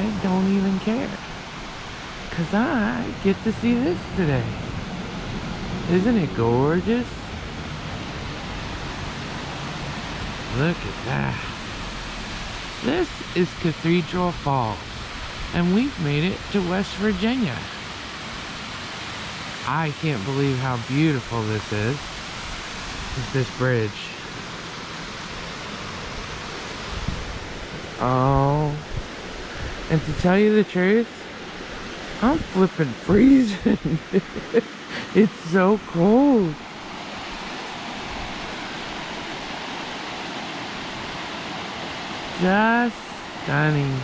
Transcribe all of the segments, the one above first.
I don't even care. Because I get to see this today. Isn't it gorgeous? Look at that. This is Cathedral Falls, and we've made it to West Virginia. I can't believe how beautiful this is. This bridge. Oh. And to tell you the truth, I'm flipping freezing. It's so cold. Just stunning.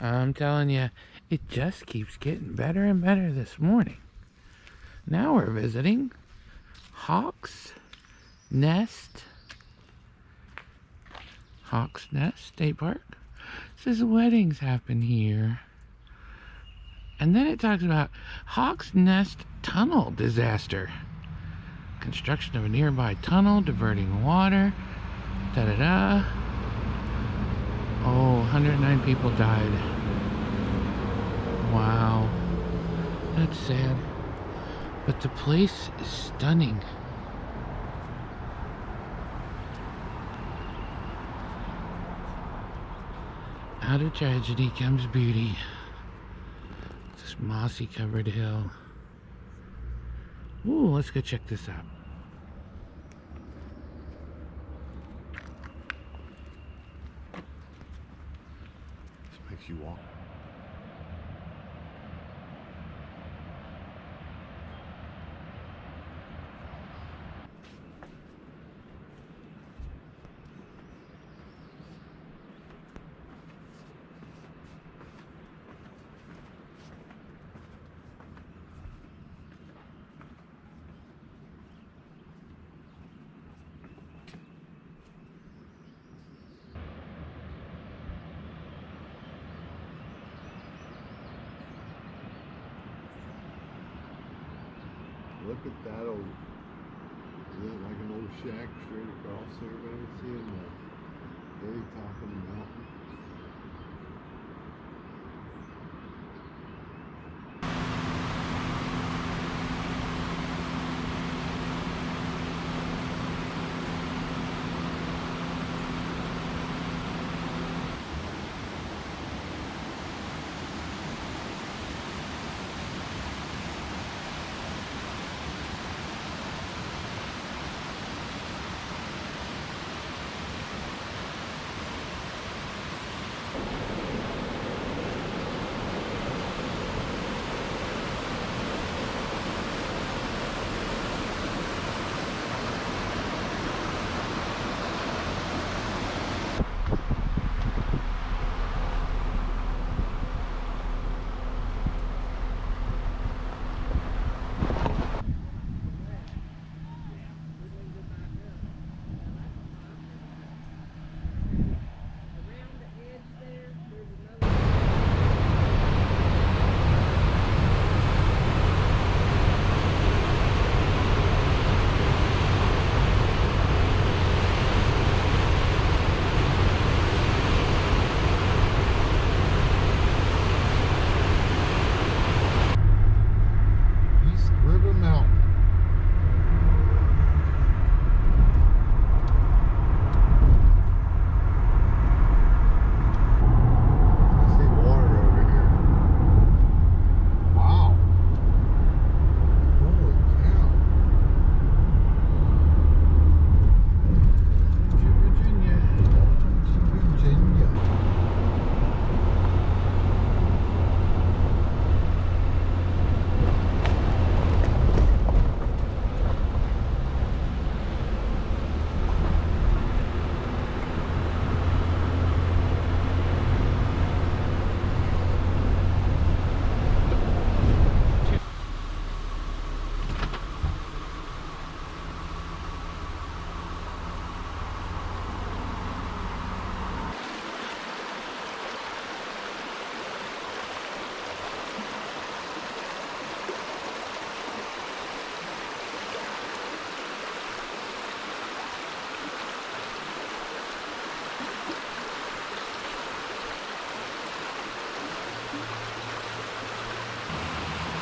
I'm telling you, it just keeps getting better and better this morning. Now we're visiting Hawks Nest State Park. It says weddings happen here. And then it talks about Hawks Nest tunnel disaster. Construction of a nearby tunnel diverting water. Da-da-da. Oh, 109 people died. Wow. That's sad. But the place is stunning. Out of tragedy comes beauty. This mossy covered hill. Ooh, let's go check this out. This makes you walk. Look at that old, is it like an old shack straight across there, baby? Seeing the very top of the mountain.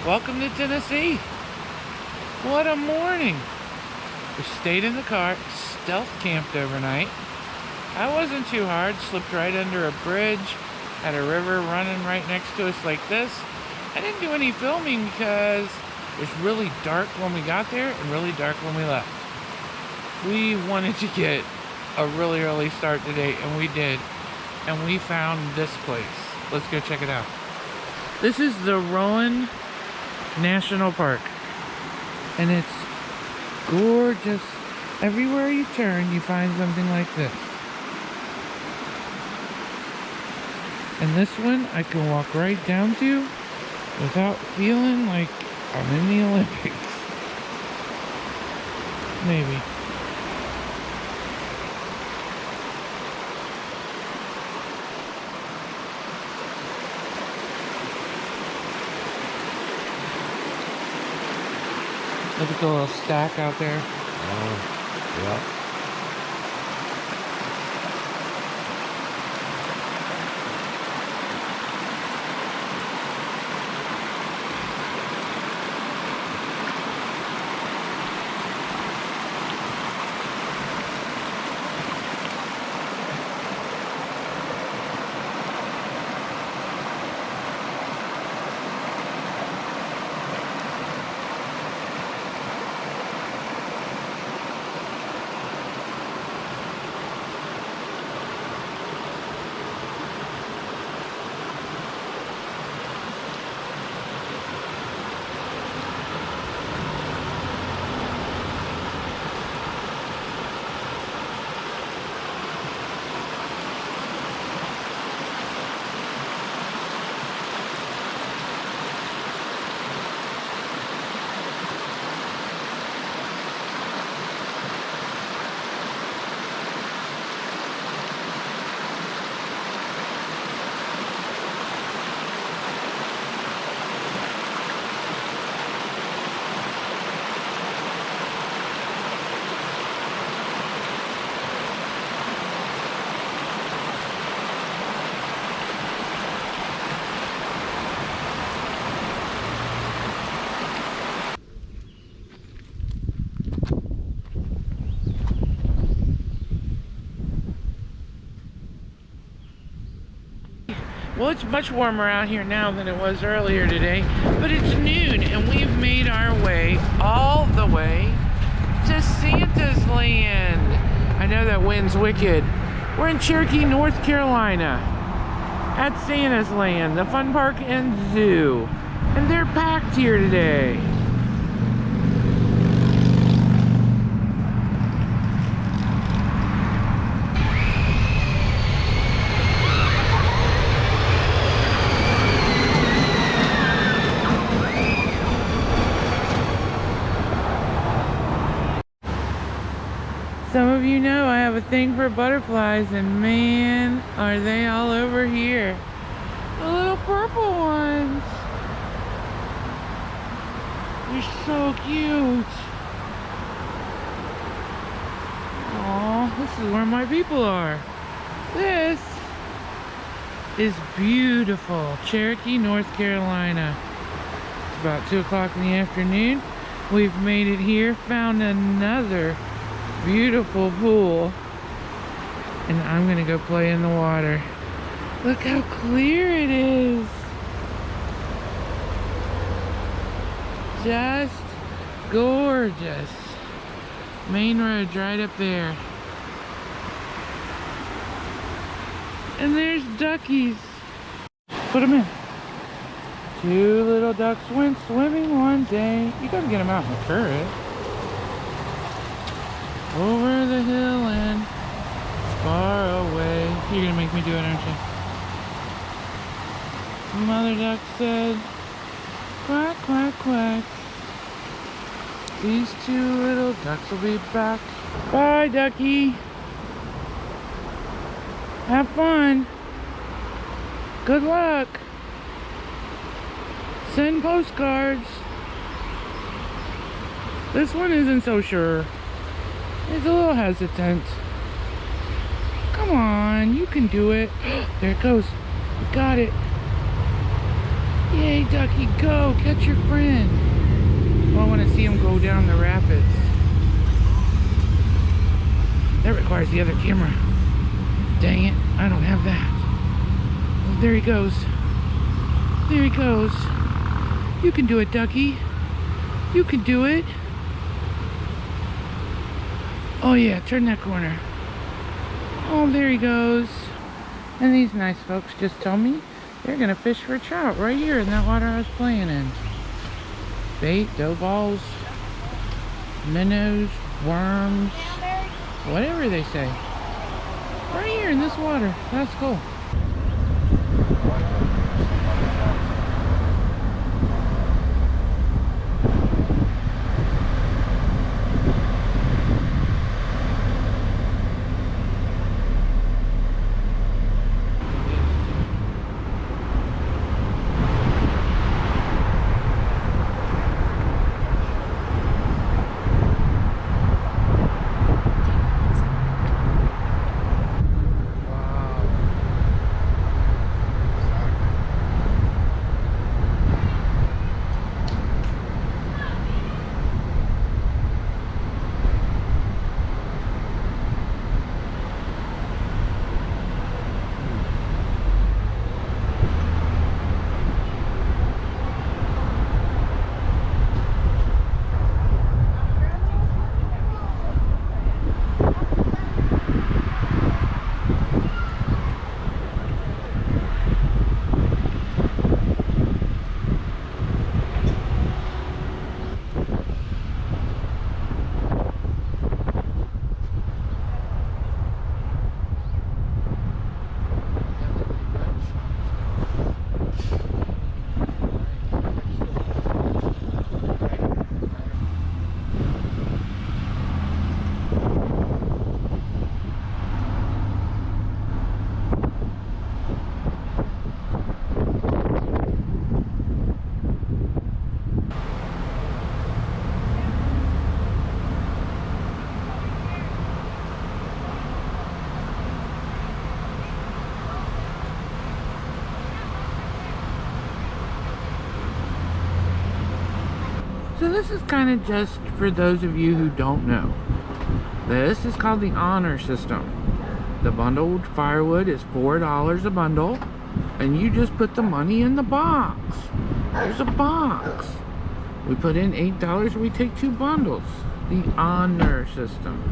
Welcome to Tennessee. What a morning. We stayed in the car, stealth camped overnight. That wasn't too hard. Slipped right under a bridge, had a river running right next to us like this. I didn't do any filming because it was really dark when we got there and really dark when we left. We wanted to get a really early start today, and we did. And we found this place. Let's go check it out. This is the Rowan National Park, and it's gorgeous. Everywhere you turn, you find something like this. And this one I can walk right down to without feeling like I'm in the Olympics. Maybe. Look at the little stack out there. Oh, yeah. Well, it's much warmer out here now than it was earlier today, but it's noon and we've made our way all the way to Santa's Land. I know that wind's wicked. We're in Cherokee, North Carolina at Santa's Land, the fun park and zoo. And they're packed here today. Some of you know I have a thing for butterflies, and man, are they all over here. The little purple ones. They're so cute. Aw, this is where my people are. This is beautiful. Cherokee, North Carolina. It's about 2 o'clock in the afternoon. We've made it here, found another beautiful pool, and I'm gonna go play in the water. Look how clear it is. Just gorgeous. Main road's right up there. And there's duckies. Put them in. 2 little ducks went swimming one day. You gotta get them out in the current. Over the hill and far away. You're gonna make me do it, aren't you? Mother duck said, quack, quack, quack. These 2 little ducks will be back. Bye, ducky. Have fun. Good luck. Send postcards. This one isn't so sure. He's a little hesitant. Come on, you can do it. There it goes. We got it. Yay. Hey, Ducky, go! Catch your friend! Oh, I want to see him go down the rapids. That requires the other camera. Dang it, I don't have that. Oh, there he goes. There he goes. You can do it, Ducky. You can do it. Oh yeah, turn that corner. Oh, there he goes. And these nice folks just told me they're gonna fish for trout right here in that water I was playing in. Bait, dough balls, minnows, worms, whatever they say. Right here in this water. That's cool. So this is kind of just for those of you who don't know. This is called the honor system. The bundled firewood is $4 a bundle, and you just put the money in the box. There's a box. We put in $8, we take 2 bundles. The honor system.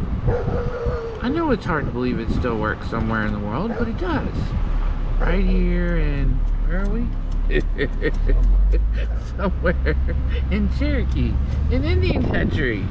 I know it's hard to believe it still works somewhere in the world, but it does. Right here in, where are we? Somewhere in Cherokee, in Indian country.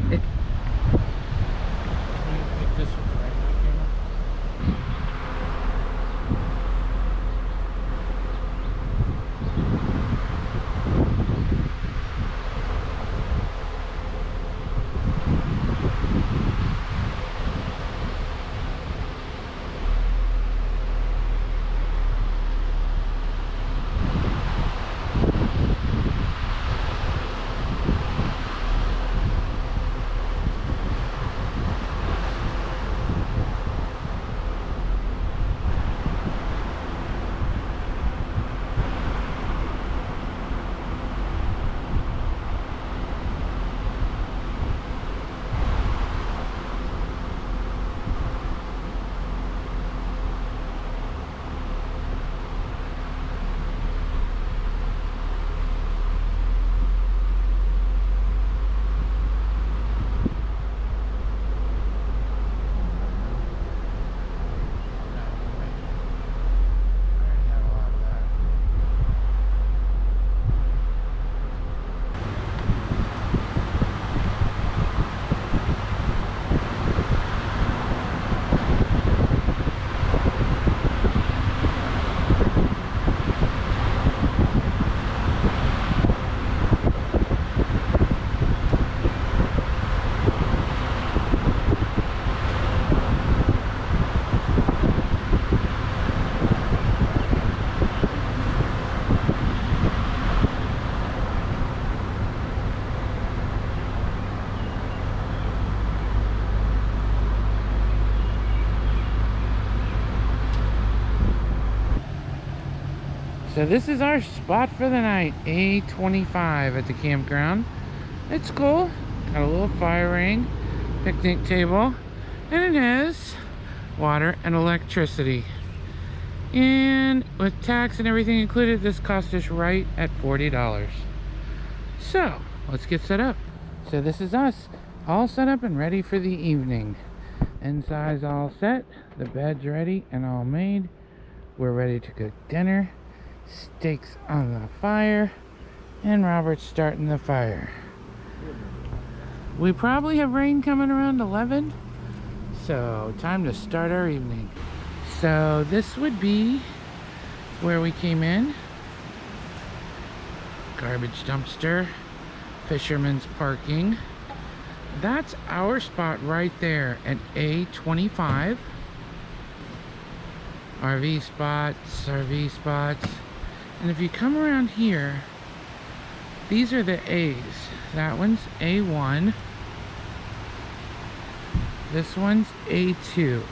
So this is our spot for the night, A25 at the campground. It's cool. Got a little fire ring, picnic table, and it has water and electricity. And with tax and everything included, this cost us right at $40. So let's get set up. So this is us, all set up and ready for the evening. Inside's all set, the bed's ready and all made. We're ready to cook dinner. Steaks on the fire, and Robert's starting the fire. We probably have rain coming around 11, so time to start our evening. So this would be where we came in. Garbage dumpster, fisherman's parking. That's our spot right there at A25. RV spots. And if you come around here, these are the A's. That one's A1. This one's A2.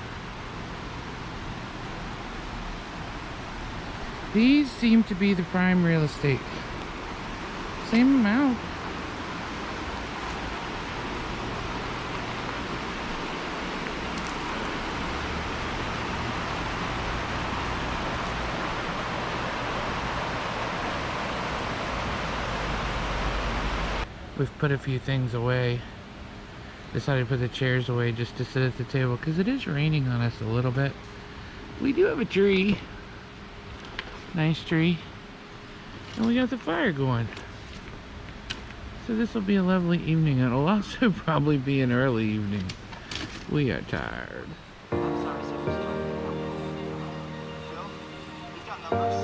These seem to be the prime real estate. Same amount. We've put a few things away. Decided to put the chairs away just to sit at the table because it is raining on us a little bit. We do have a tree. Nice tree. And we got the fire going. So this will be a lovely evening. It'll also probably be an early evening. We are tired. I'm sorry, so Phil? He's got numbers.